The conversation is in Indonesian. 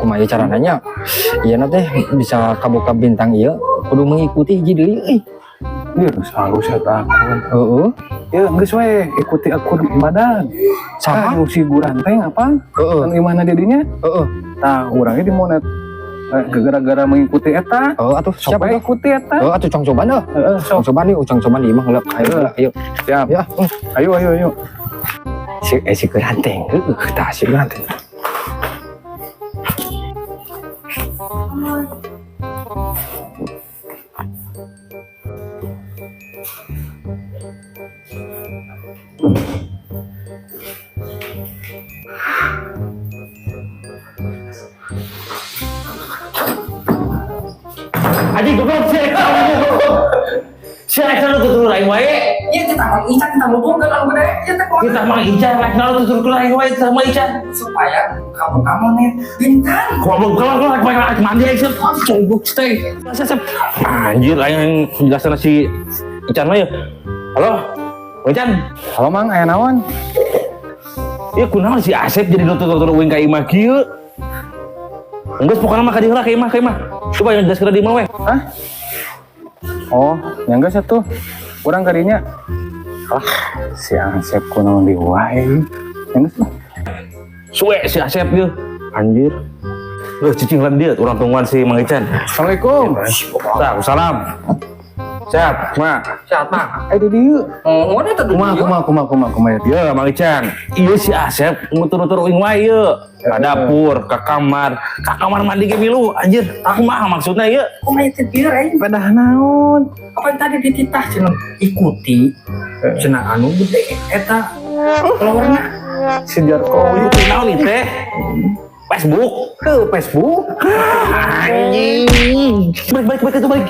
kumaha cara nanya iya teh bisa kabuka bintang iya kudu mengikuti hiji deui euy. Dia selalu saya takut. Ya geus we ikuti akun badan. Saha? Nu si guranteng apa? Kan gimana jadinya? Tah urangnya di monet. Gara-gara mengikuti eta. Atuh Siapa ikuti eta? atuh cong cobaan Sok. cong cobaan ieu mah heula ayo. Siap. Ya, Ayo. si geranteng. Tah si geranteng. Aji goblok si Eksan lu tutur lain wae. Iya kita mau Ican kita mau kan kalau gede ya Kita mah Ican Eksan lu tutur lain wae sama Ican. supaya kamu nih bintang. Kalau pakai mandi Eksan combuk stay. Sep. Anjir yang penjelasan si Ican mah ya. Halo. Ican. Halo Mang, aya naon? Ya kunaon si Asep jadi nutur-nutur uing ka imah kieu. Enggeus pokona mah ka dieu lah ka imah. Coba yang jelaskeun di imah we. Hah? Oh, yang geus atuh. Urang kadinya. Si Asep kunaon di wae. Yang geus mah. Suwe si Asep ieu. Anjir. Cicing dia urang tungguan si Mang Ican. Assalamualaikum. Waalaikumsalam. Sehat, Mak. Siapa mah? Di dieu. Oh, ada tuh Kumaha. Ya, Mang Ican. Iya si Asep nutur-nutur uing wae ieu. Ka dapur, ka kamar mandi ge milu. Anjir, aku mah maksudnya ieu. Kok main tidur aja? Padah naon? Apa yang tadi dititah cenah ikuti cenah anu gede eta keluarna. Si Jarko Itu naon ieu teh? Facebook. ke Facebook. Anjing. Balik.